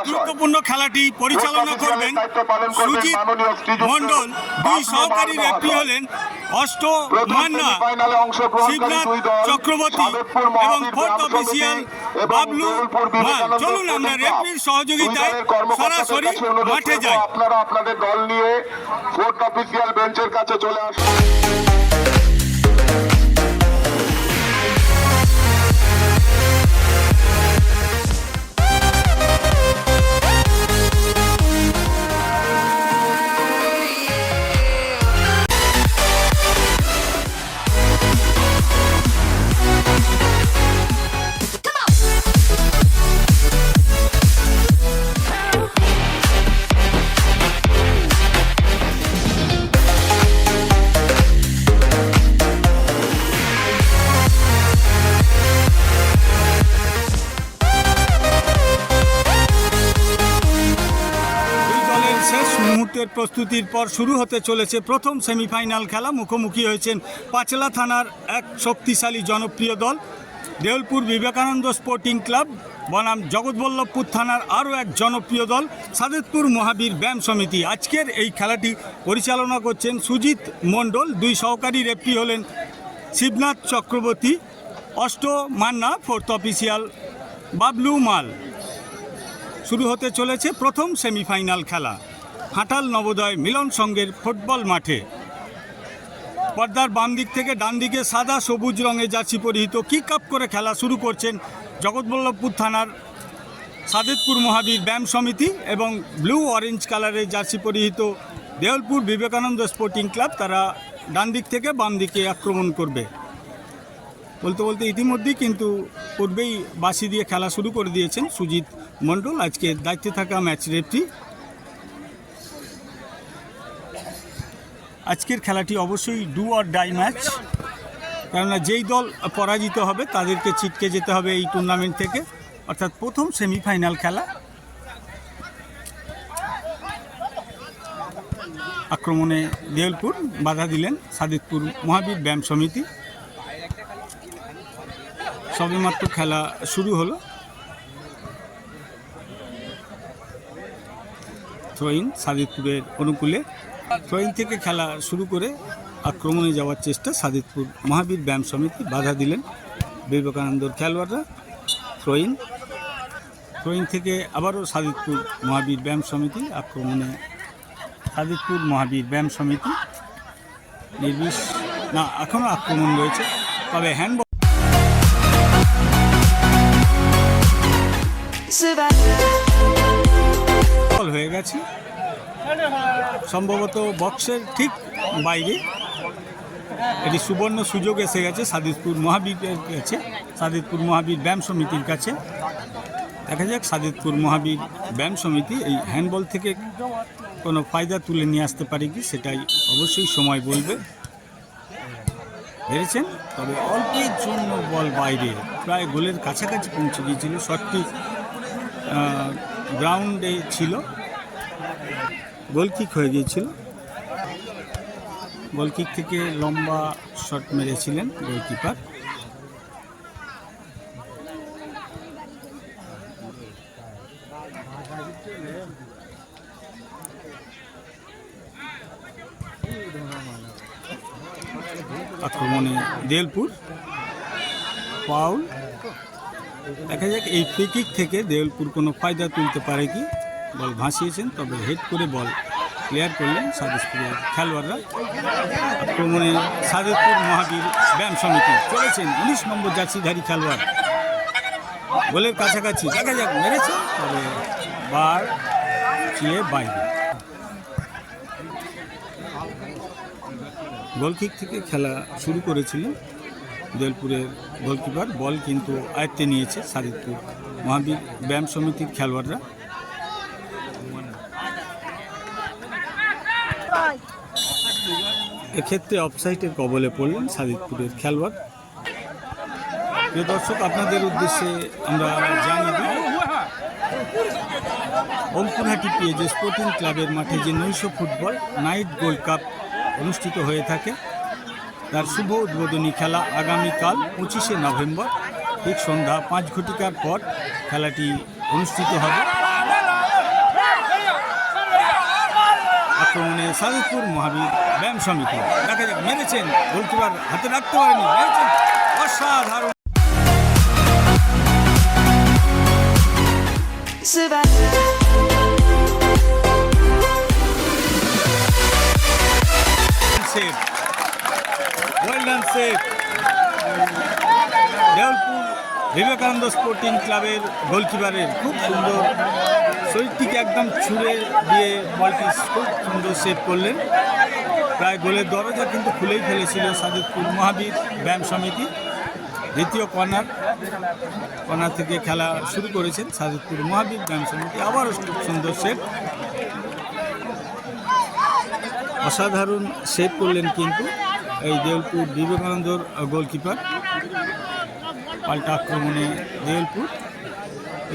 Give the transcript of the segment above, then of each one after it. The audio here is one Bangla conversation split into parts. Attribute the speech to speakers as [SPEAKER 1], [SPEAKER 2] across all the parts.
[SPEAKER 1] গুরুত্বপূর্ণ খেলাটি পরিচালনা করবেন সুজিত মণ্ডল। দুই সহকারী রেফারি হলেন অষ্ট মান্না, শিবনাথ চক্রবর্তী এবং ফোর্থ অফিসিয়াল বাবলু মাল। চলুন আমরা রেফারির সহযোগিতায় সরাসরি মাঠে যাই।
[SPEAKER 2] আপনারা আপনাদের দল নিয়ে ফোর্থ অফিসিয়াল বেঞ্চের কাছে চলে আসুন।
[SPEAKER 1] মুহূর্তের প্রস্তুতির পর শুরু হতে চলেছে প্রথম সেমিফাইনাল খেলা। মুখোমুখি হয়েছেন পাঁচলা থানার এক শক্তিশালী জনপ্রিয় দল দেউলপুর বিবেকানন্দ স্পোর্টিং ক্লাব বনাম জগৎবল্লভপুর থানার আরও এক জনপ্রিয় দল সাদেতপুর মহাবীর ব্যায়াম সমিতি। আজকের এই খেলাটি পরিচালনা করছেন সুজিত মণ্ডল। দুই সহকারী রেফারি হলেন শিবনাথ চক্রবর্তী, অষ্ট মান্না, ফোর্থ অফিসিয়াল বাবলু মাল। শুরু হতে চলেছে প্রথম সেমিফাইনাল খেলা হাঁটাল নবোদয় মিলন সংঘের ফুটবল মাঠে। পর্দার বাম দিক থেকে ডান দিকে সাদা সবুজ রঙের জার্সি পরিহিত কিক আপ করে খেলা শুরু করছেন জগৎবল্লভপুর থানার সাদেতপুর মহাবীর ব্যায়াম সমিতি এবং ব্লু অরেঞ্জ কালারের জার্সি পরিহিত দেউলপুর বিবেকানন্দ স্পোর্টিং ক্লাব। তারা ডান দিক থেকে বাম দিকে আক্রমণ করবে। বলতে বলতে ইতিমধ্যেই কিন্তু পূর্বেই বাঁশি দিয়ে খেলা শুরু করে দিয়েছেন সুজিত মণ্ডল, আজকে দায়িত্বে থাকা ম্যাচ রেফারি। আজকের খেলাটি অবশ্যই ডু অর ডাই ম্যাচ, কেননা যেই দল পরাজিত হবে তাদেরকে ছিটকে যেতে হবে এই টুর্নামেন্ট থেকে, অর্থাৎ প্রথম সেমিফাইনাল খেলা। আক্রমণে দেউলপুর, বাধা দিলেন সাদেতপুর মহাবীর ব্যায়াম সমিতি। সবেমাত্র খেলা শুরু হলো। থ্রোইন সাদেতপুরের অনুকূলে, থ্রোইন থেকে খেলা শুরু করে আক্রমণে যাওয়ার চেষ্টা সাদেতপুর মহাবীর ব্যায়াম সমিতি, বাধা দিলেন বিবেকানন্দর খেলোয়াড়রা। থ্রোইন থেকে আবারও সাদেতপুর মহাবীর ব্যায়াম সমিতি, আক্রমণে সাদেতপুর মহাবীর ব্যায়াম সমিতি নির্বিষ না, এখনও আক্রমণ রয়েছে, তবে হ্যান্ডবল হয়ে গেছে সম্ভবত বক্সের ঠিক বাইরে। এটি সুবর্ণ সুযোগ এসে গেছে সাদেতপুর মহাবীরের কাছে, সাদেতপুর মহাবীর ব্যায়াম সমিতির কাছে। দেখা যাক সাদেতপুর মহাবীর ব্যায়াম সমিতি এই হ্যান্ডবল থেকে কোনো ফায়দা তুলে নিয়ে আসতে পারে কি, সেটাই অবশ্যই সময় বলবে। হেরেছেন, তবে অল্পের জন্য বল বাইরে, প্রায় গোলের কাছাকাছি পৌঁছে গিয়েছিল। শটটি গ্রাউন্ডে ছিল, গোলকিক হয়ে গিয়েছিল। গোলকিক থেকে লম্বা শট মেরেছিলেন গোলকিপার। আক্রমণে দেউলপুর, ফাউল। দেখা যাক এই ফ্রি কিক থেকে দেউলপুর কোনো ফায়দা তুলতে পারে কি। বল ভাসিয়েছেন, তবে হেড করে বল ক্লিয়ার করলেন সাদেতপুরের খেলোয়াড়রা। আক্রমণে সাদেতপুর মহাবীর ব্যায়াম সমিতি চলেছেন 19 নম্বর জার্সিধারী খেলোয়াড়, গোলের কাছাকাছি। দেখা যাক, মেরেছে, তবে বার চিয়ে বাইরে। গোলকিক থেকে খেলা শুরু করেছিলেন দেউলপুরের গোলকিপার। বল কিন্তু আয়ত্তে নিয়েছে সাদেতপুর মহাবীর ব্যায়াম সমিতির খেলোয়াড়রা। এক্ষেত্রে অফসাইডের কবলে পড়লেন সাদেতপুরের খেলোয়াড়। প্রিয় দর্শক, আপনাদের উদ্দেশ্যে আমরা জানিয়ে দিই, অঙ্কুরহাটি পিএজে স্পোর্টিং ক্লাবের মাঠে যে নৈশ ফুটবল নাইট গোল্ড কাপ অনুষ্ঠিত হয়ে থাকে তার শুভ উদ্বোধনী খেলা আগামীকাল 25শে নভেম্বর ঠিক সন্ধ্যা 5 ঘটিকার পর খেলাটি অনুষ্ঠিত হবে। আক্রমণে সাদেকপুর মহাবীর ব্যায়াম সমিতি। দেখা যাক, মেরেছেন, গোলকিপার হাতে রাখতে পারেনি, মেরেছেন, অসাধারণ। দেওলপুর বিবেকানন্দ স্পোর্টিং ক্লাবের গোলকিপারের খুব সুন্দর, শরীরটিকে একদম ছুঁড়ে দিয়ে বলটি খুব সুন্দর সেভ করলেন। প্রায় গোলের দরজা কিন্তু খুলেই ফেলেছিল সাদেকপুর মহাবীর ব্যায়াম সমিতি। দ্বিতীয় কর্নার থেকে খেলা শুরু করেছেন সাদেকপুর মহাবীর ব্যায়াম সমিতি। আবারও খুব সুন্দর সেভ, অসাধারণ সেভ করলেন কিন্তু এই দেওলপুর বিবেকানন্দর গোলকিপার। পাল্টা আক্রমণে দেওলপুর,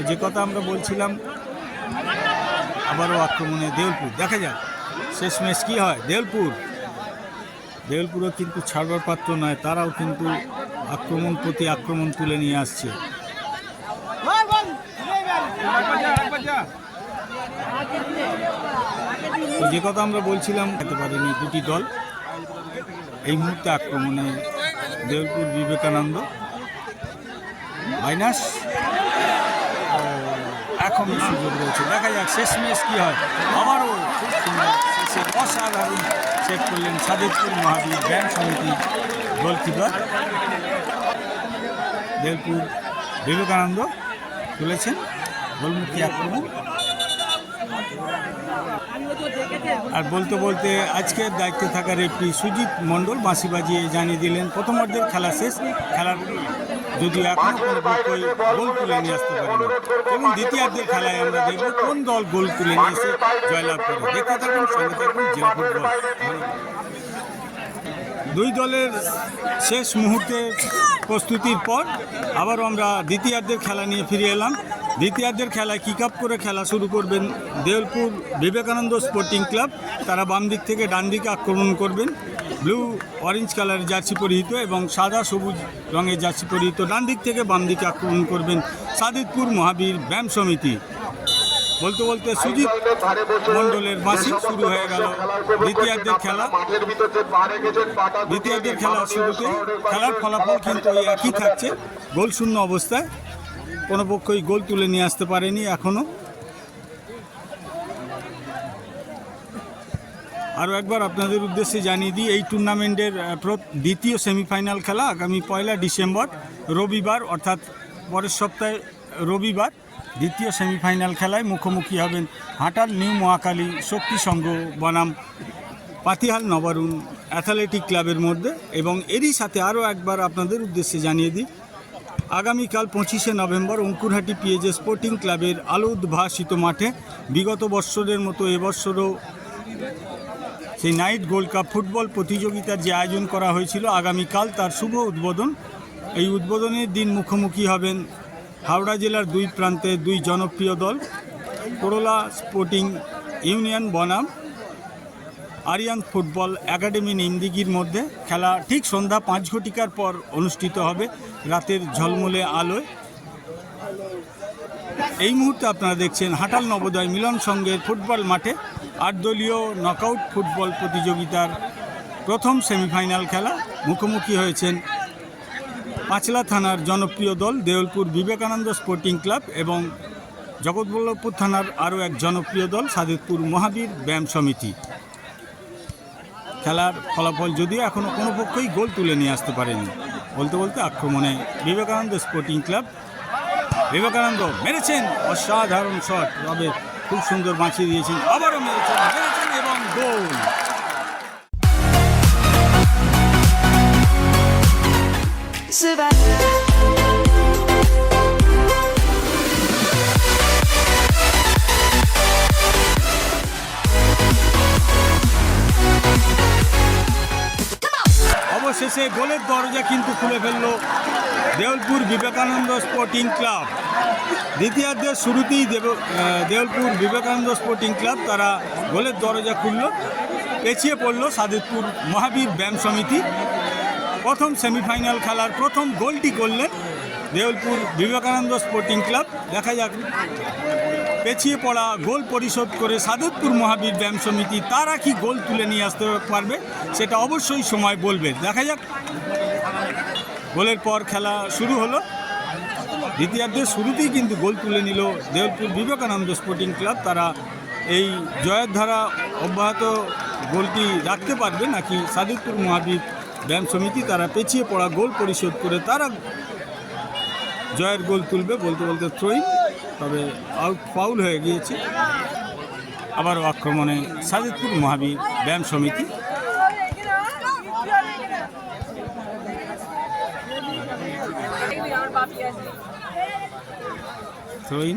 [SPEAKER 1] যে কথা আমরা বলছিলাম, আবারও আক্রমণে দেওলপুর। দেখা যাক শেষমেশ কী হয়। দেওলপুরও কিন্তু ছাড়বার পাত্র নয়, তারাও কিন্তু আক্রমণ প্রতি আক্রমণ তুলে নিয়ে আসছে। যে কথা আমরা বলছিলাম, খেতে পারেনি দুটি দল। এই মুহূর্তে আক্রমণে দেওলপুর বিবেকানন্দ মাইনাস, এখনও সুযোগ রয়েছে। দেখা যাক শেষমেশ কী হয়। আবারও খুব সুন্দর অসাধারণ সেভ করলেন সাদেকপুর মহাবীর ব্যায়াম সমিতি গোলকিপার। দেওলপুর বিবেকানন্দ তুলেছেন গোলমুখী আক্রমণ। আর বলতে বলতে আজকের দায়িত্বে থাকা রেফারি সুজিত মণ্ডল বাঁশি বাজিয়ে জানিয়ে দিলেন প্রথমার্ধের খেলা শেষ। খেলার যদিও এখনও কোনো পক্ষই গোল তুলে নিয়ে আসতে পারেনি, এবং দ্বিতীয়ার্ধের খেলায় আমরা দেখব কোন দল গোল তুলে নিয়ে এসে জয়লাভ করে। দেখতে থাকুন, সঙ্গে থাকুন জেলা ফুটবল। দুই দলের শেষ মুহূর্তের প্রস্তুতির পর আবারও আমরা দ্বিতীয়ার্ধের খেলা নিয়ে ফিরে এলাম। দ্বিতীয়ার্ধের খেলায় কিক আপ করে খেলা শুরু করবেন দেওলপুর বিবেকানন্দ স্পোর্টিং ক্লাব। তারা বাম দিক থেকে ডান দিকে আক্রমণ করবেন। ব্লু অরেঞ্জ কালারের জার্সি পরিহিত এবং সাদা সবুজ রঙের জার্সি পরিহিত ডান দিক থেকে বাম দিকে আক্রমণ করবেন সাদেকপুর মহাবীর ব্যায়াম সমিতি। বলতে বলতে সুজিত মণ্ডলের বাঁশি শুরু হয়ে গেল দ্বিতীয়ার্ধের খেলা। দ্বিতীয়ার্ধের খেলা শুরুতে খেলার ফলাফল কিন্তু একই থাকছে, গোল শূন্য অবস্থায়। কোনো পক্ষই গোল তুলে নিয়ে আসতে পারেনি এখনও। আরও একবার আপনাদের উদ্দেশ্যে জানিয়ে দিই, এই টুর্নামেন্টের দ্বিতীয় সেমিফাইনাল খেলা আগামী 1 ডিসেম্বর রবিবার, অর্থাৎ পরের সপ্তাহে রবিবার দ্বিতীয় সেমিফাইনাল খেলায় মুখোমুখি হবেন হাটাল নিউ মহাকালী শক্তি সংঘ বনাম পাতিহাল নবারুণ অ্যাথলেটিক ক্লাবের মধ্যে। এবং এরই সাথে আরও একবার আপনাদের উদ্দেশ্যে জানিয়ে দিই, আগামীকাল 25শে নভেম্বর অঙ্কুরহাটি পিএজে স্পোর্টিং ক্লাবের আলো উদ্ভাসিত মাঠে বিগত বৎসরের মতো এবছরও সেই নাইট গোল্ড কাপ ফুটবল প্রতিযোগিতার যে আয়োজন করা হয়েছিল, আগামীকাল তার শুভ উদ্বোধন। এই উদ্বোধনের দিন মুখোমুখি হবেন হাওড়া জেলার দুই প্রান্তের দুই জনপ্রিয় দল, করোলা স্পোর্টিং ইউনিয়ন বনাম আরিয়ান ফুটবল একাডেমি নিমদিঘির মধ্যে। খেলা ঠিক সন্ধ্যা 5 ঘটিকার পর অনুষ্ঠিত হবে রাতের ঝলমলে আলোয়। এই মুহূর্তে আপনারা দেখছেন হাটাল নবোদয় মিলন সংঘের ফুটবল মাঠে 8 দলীয় নকআউট ফুটবল প্রতিযোগিতার প্রথম সেমিফাইনাল খেলা। মুখোমুখি হয়েছেন পাঁচলা থানার জনপ্রিয় দল দেওলপুর বিবেকানন্দ স্পোর্টিং ক্লাব এবং জগৎবল্লভপুর থানার আরও এক জনপ্রিয় দল সাদেকপুর মহাবীর ব্যায়াম সমিতি। খেলার ফলাফল যদিও এখনও কোনো পক্ষই গোল তুলে নিয়ে আসতে পারেনি। বলতে বলতে আক্রমণে বিবেকানন্দ স্পোর্টিং ক্লাব। বিবেকানন্দ মেরেছেন, অসাধারণ শট, তবে খুব সুন্দর বাঁচিয়ে দিয়েছেন। আবারও মেরেছেন এবং গোল। অবশেষে গোলের দরজা কিন্তু খুলে ফেলল দেউলপুর বিবেকানন্দ স্পোর্টিং ক্লাব। দ্বিতীয়ার্ধের শুরুতেই দেউলপুর বিবেকানন্দ স্পোর্টিং ক্লাব তারা গোলের দরজা খুলল, পেছিয়ে পড়ল সাদেতপুর মহাবীর ব্যায়াম সমিতি। প্রথম সেমিফাইনাল খেলার প্রথম গোলটি করলেন দেউলপুর বিবেকানন্দ স্পোর্টিং ক্লাব। দেখা যাক পেছিয়ে পড়া গোল পরিশোধ করে সাদেতপুর মহাবীর ব্যায়াম সমিতি তারা কি গোল তুলে নিয়ে আসতে পারবে সেটা অবশ্যই সময় বলবে। দেখা যাক। গোলের পর খেলা শুরু হলো। দ্বিতীয়ার্ধের শুরুতেই কিন্তু গোল তুলে নিল দেউলপুর বিবেকানন্দ স্পোর্টিং ক্লাব। তারা এই জয়ের ধারা অব্যাহত গোলটি রাখতে পারবে নাকি সাদেতপুর মহাবীর ব্যায়াম সমিতি তারা পেছিয়ে পড়া গোল পরিশোধ করে তারা জয়ের গোল তুলবে। বলতে বলতে থ্রোইং, তবে আউট ফাউল হয়ে গিয়েছে। আবারও আক্রমণে সাদেতপুর মহাবীর ব্যায়াম সমিতি। থ্রোইং,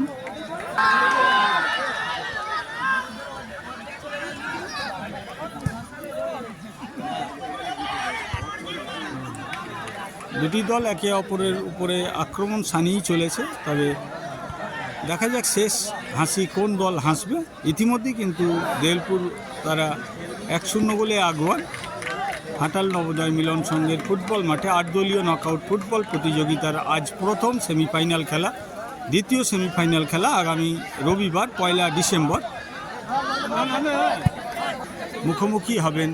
[SPEAKER 1] দুটি দল একে অপরের উপরে আক্রমণ সানিয়েই চলেছে। তবে দেখা যাক শেষ হাসি কোন দল হাসবে। ইতিমধ্যেই কিন্তু দেউলপুর তারা 1-0 গোলে আগুয়ান। হাটাল নবোদয় মিলন সংঘের ফুটবল মাঠে 8 দলীয় নকআউট ফুটবল প্রতিযোগিতার আজ প্রথম সেমিফাইনাল খেলা। দ্বিতীয় সেমিফাইনাল খেলা আগামী রবিবার 1 ডিসেম্বর। মুখোমুখি হবেন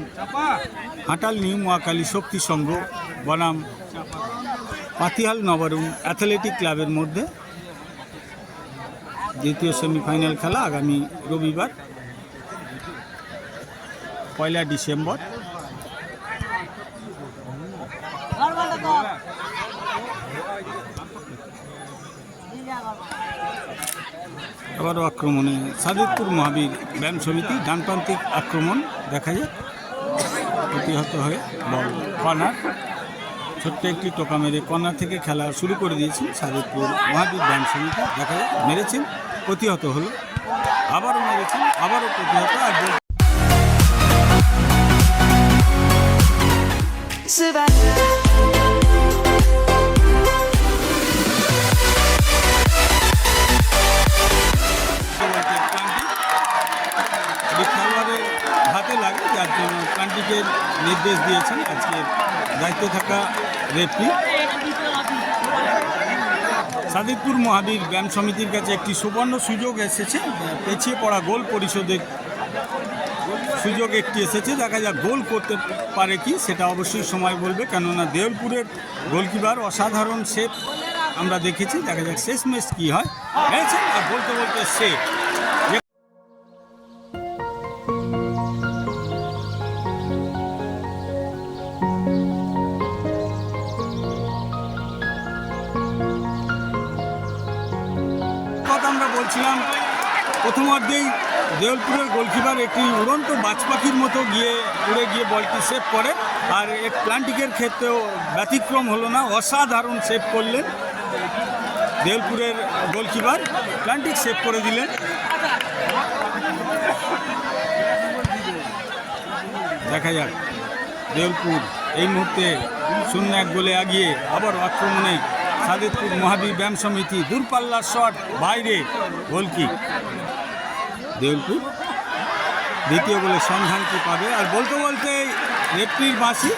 [SPEAKER 1] হাটাল নিউ মহাকালী শক্তি সংঘ বনাম পাতিহাল নবরুণ অ্যাথলেটিক ক্লাবের মধ্যে। দ্বিতীয় সেমিফাইনাল খেলা আগামী রবিবার 1 ডিসেম্বর। আবারও আক্রমণে সাদেতপুর মহাবীর ব্যায়াম সমিতি। ডানপ্রান্তিক আক্রমণ দেখা যায় প্রতিহত হয়ে বল কর্নার। ছোট্ট একটি টোকা মেরে কর্নার থেকে খেলা শুরু করে দিয়েছেন সাদেতপুর মহাবীর ব্যায়াম সমিতি। দেখা যায় মেরেছেন, প্রতিহত হলো, আবারও মেরেছেন, আবারও প্রতিহত। আর খেলোয়াড়ের হাতে লাগে, যার জন্য প্লান্টিকের নির্দেশ দিয়েছেন আজকে দায়িত্বে থাকা রেফারি। সাদেতপুর মহাবীর ব্যায়াম সমিতির কাছে একটি সুবর্ণ সুযোগ এসেছে, পেছিয়ে পড়া গোল পরিশোধের সুযোগ একটি এসেছে। দেখা যাক গোল করতে পারে কি, সেটা অবশ্যই সময় বলবে, কেননা দেউলপুরের গোলকিপার অসাধারণ সেভ আমরা দেখেছি। দেখা যাক শেষ ম্যাচ কী হয়। আর বলতে বলতে সেভ। আমরা বলছিলাম প্রথমার্ধেই দেউলপুরের গোলকিপার একটি উড়ন্ত বাজ পাখির মতো উড়ে গিয়ে বলটি সেভ করে, আর এক প্লান্টিকের ক্ষেত্রেও ব্যতিক্রম হলো না, অসাধারণ সেভ করলেন দেউলপুরের গোলকিপার, প্লান্টিক সেভ করে দিলেন। দেখা যাক দেউলপুর এই মুহূর্তে 0-1 গোলে এগিয়ে। আবার আক্রমণে সাদেতপুর মহাবীর ব্যায়াম সমিতি, দূরপাল্লার শট বাইরে, গোলকিক। দেউলপুর দ্বিতীয় গোলের সন্ধান কি পাবে। আর বলতে বলতে রেফারির বাঁশি,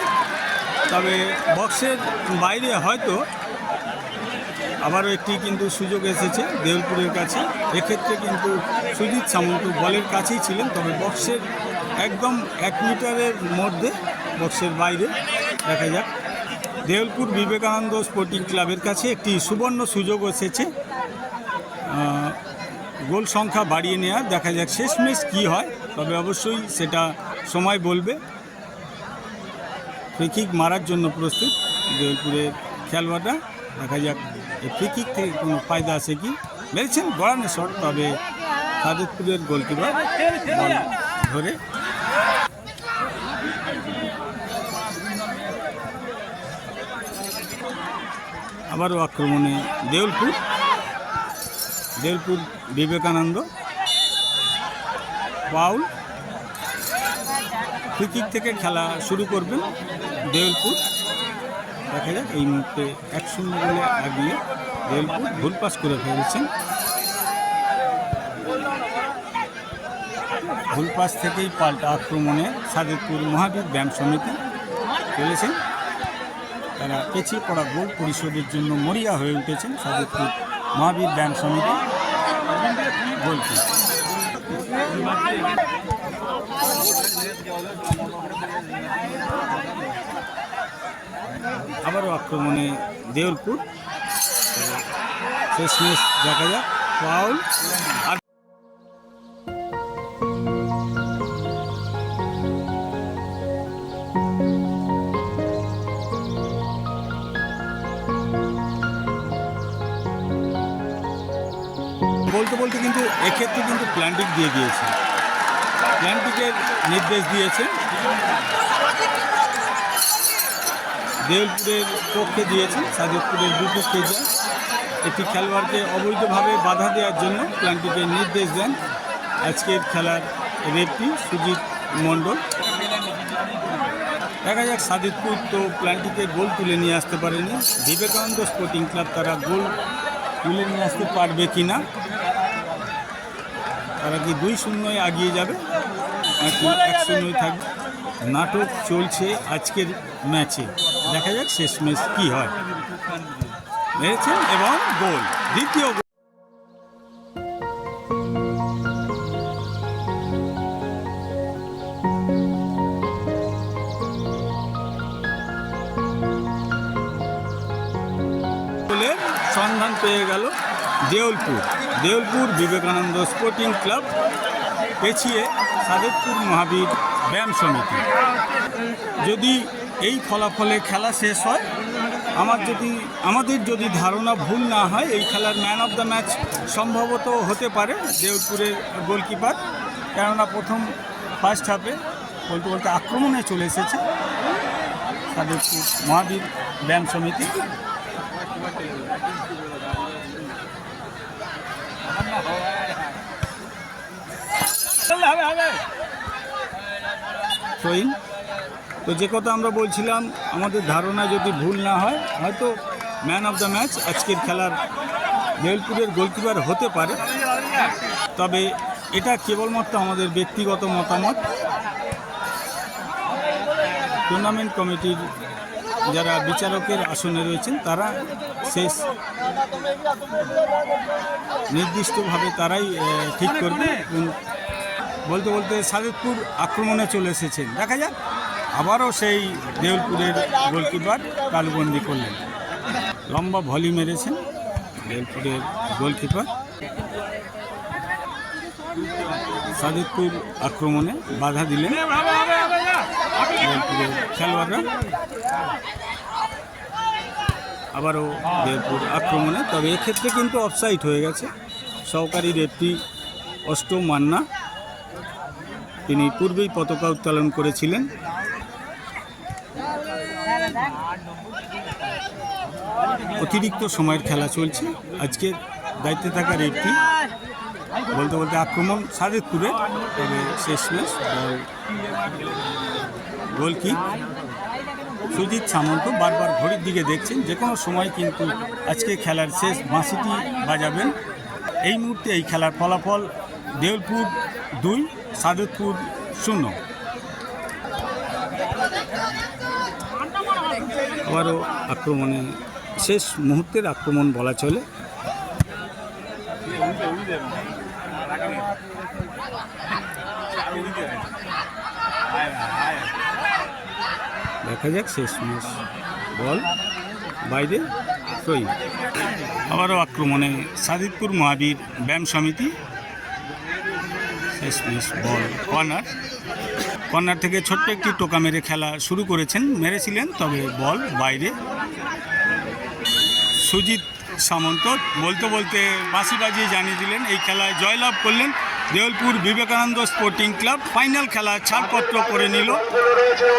[SPEAKER 1] তবে বক্সের বাইরে হয়তো আবারও একটি কিন্তু সুযোগ এসেছে দেউলপুরের কাছে। এক্ষেত্রে কিন্তু সুজিত সামন্ত বলের কাছেই ছিলেন, তবে বক্সের একদম 1 মিটারের মধ্যে, বক্সের বাইরে। দেখা যাক দেউলপুর বিবেকানন্দ স্পোর্টিং ক্লাবের কাছে একটি সুবর্ণ সুযোগ এসেছে গোল সংখ্যা বাড়িয়ে নেওয়ার। দেখা যাক শেষ ম্যাচ কী হয়, তবে অবশ্যই সেটা সময় বলবে। ফ্রি কিক মারার জন্য প্রস্তুত দেউলপুরের খেলোয়াড়রা। দেখা যাক এই ফ্রি কিক থেকে কোনো ফায়দা আছে কি। মেরেছেন গড়ানো শট, তবে সাদেতপুরের গোলকিপার বল ধরে আবারও আক্রমণে Deulpur Vivekananda. Foul. Free kick থেকে খেলা শুরু করবেন দেউলপুর। দেখা যাক। এই মুহূর্তে 1-0 বলে আগিয়ে দেউলপুর ভুল পাস করে ফেলেছেন। ভুল পাস থেকেই পাল্টা আক্রমণে সাদেকপুর মহাবীর ব্যায়াম সমিতি চলেছেন। তারা পেছিয়ে পড়া গোল পরিশোধের জন্য মরিয়া হয়ে উঠেছেন সাদেকপুর মহাবীর ব্যায়াম সমিতি গোলটি। আবারও আক্রমণে দেউলপুর, শেষমেশ দেখা যাক ফাউল। আর বলতে বলতে কিন্তু এক্ষেত্রে কিন্তু প্ল্যান্টিক দিয়ে দিয়েছে, প্ল্যান্টিকের নির্দেশ দিয়েছেন, দেউলপুরের পক্ষে দিয়েছেন, সাদেকপুরের বিপক্ষে যায়। একটি খেলোয়াড়কে অবৈধভাবে বাধা দেওয়ার জন্য প্ল্যান্টিকের নির্দেশ দেন আজকের খেলার রেফারি সুজিত মণ্ডল। দেখা যাক সাদেকপুর তো প্ল্যান্টিকে গোল তুলে নিয়ে আসতে পারেনি, বিবেকানন্দ স্পোর্টিং ক্লাব তারা গোল তুলে নিয়ে আসতে পারবে কি না, তারা কি 2-0 এগিয়ে যাবে নাকি 1-0 থাকবে। নাটক চলছে আজকের ম্যাচে, দেখা যাক শেষমেশ কি হয়। মেরেছেন এবং গোল, দ্বিতীয় গোল। গোলের সন্ধান পেয়ে গেল দেউলপুর বিবেকানন্দ স্পোর্টিং ক্লাব পেছিয়ে সাদেকপুর মহাবীর ব্যায়াম সমিতি। যদি এই ফলাফলে খেলা শেষ হয়, আমাদের যদি ধারণা ভুল না হয়, এই খেলার ম্যান অফ দ্য ম্যাচ সম্ভবত হতে পারে দেউলপুরের গোলকিপার, কেননা প্রথম ফার্স্ট হাফে বলতে বলতে আক্রমণে চলে এসেছে সাদেকপুর মহাবীর ব্যায়াম সমিতি। তো যে কথা আমরা বলছিলাম, আমাদের ধারণা যদি ভুল না হয়, হয়তো ম্যান অফ দ্য ম্যাচ আজকের খেলার দেউলপুরের গোলকিপার হতে পারে, তবে এটা কেবলমাত্র আমাদের ব্যক্তিগত মতামত। টুর্নামেন্ট কমিটির যারা বিচারকের আসনে রয়েছেন তারা শেষ নির্দিষ্টভাবে তারাই ঠিক করবে। বলতে বলতে সাদেকপুর আক্রমণে চলে এসেছেন, দেখা যাক। আবারও সেই দেউলপুরের গোলকিপার কালবন্দি করলেন, লম্বা ভলি মেরেছেন দেউলপুরের গোলকিপার। সাদেকপুর আক্রমণে বাধা দিলেন দেউলপুরের খেলোয়াড়রা। আবারও দেউলপুর আক্রমণে, তবে এক্ষেত্রে কিন্তু অফসাইড হয়ে গেছে। সহকারী রেফারি অষ্টম মান্না, তিনি পূর্বেই পতাকা উত্তোলন করেছিলেন। অতিরিক্ত সময়ের খেলা চলছে। আজকের দায়িত্বে থাকা রেফারি বলতে বলতে আক্রমণ সাদেকপুরে, তবে শেষমেশ গোলকিক সুজিত সামন্ত বারবার ঘড়ির দিকে দেখছেন, যে কোনো সময় কিন্তু আজকে খেলার শেষ বাঁশিটি বাজাবেন। এই মুহূর্তে এই খেলার ফলাফল দেউলপুর 2, সাদেকপুর 0। আবারও আক্রমণে শেষ মুহূর্তের আক্রমণ বলা চলে। দেখা যাক শেষমেশ বল বাইরে সই। আবারও আক্রমণে সাদেকপুর মহাবীর ব্যায়াম সমিতি, শেষমেশ বল কর্নার থেকে ছোট্ট একটি টোকা মেরে খেলা শুরু মেরেছিলেন, তবে বল বাইরে। সুজিত সামন্ত বলতে বলতে বাঁশি বাজিয়ে জানিয়ে দিলেন এই খেলায় জয়লাভ করলেন Deulpur Vivekananda sporting club final খেলা ছাড়পত্র করে নিল।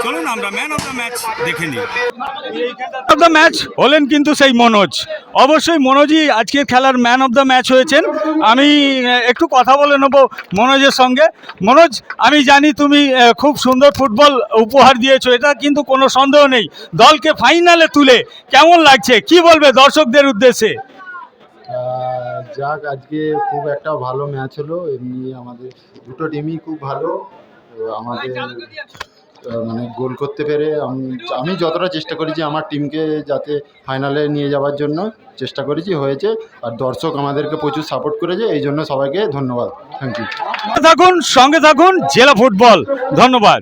[SPEAKER 1] চলুন আমরা ম্যান অফ দ্য ম্যাচ দেখে নিই। অফ দ্য ম্যাচ হলেন কিন্তু সেই মনোজ। অবশ্যই মনোজই আজকের খেলার ম্যান অফ দ্য ম্যাচ হয়েছেন। আমি একটু কথা বলে নেব মনোজের সঙ্গে। মনোজ, আমি জানি তুমি খুব সুন্দর ফুটবল উপহার দিয়েছো, এটা কিন্তু কোনো সন্দেহ নেই। দলকে ফাইনালে তুলে কেমন লাগছে, কি বলবে দর্শকদের উদ্দেশ্যে?
[SPEAKER 3] যাক, আজকে খুব একটা ভালো ম্যাচ হলো। এমনি আমাদের দুটো টিমই খুব ভালো। তো আমাদের মানে গোল করতে পেরে আমি যতটা চেষ্টা করেছি আমার টিমকে যাতে ফাইনালে নিয়ে যাওয়ার জন্য চেষ্টা করেছি, হয়েছে। আর দর্শক আমাদেরকে প্রচুর সাপোর্ট করেছে, এই জন্য সবাইকে ধন্যবাদ। Thank you.
[SPEAKER 1] থাকুন, সঙ্গে থাকুন জেলা ফুটবল। ধন্যবাদ।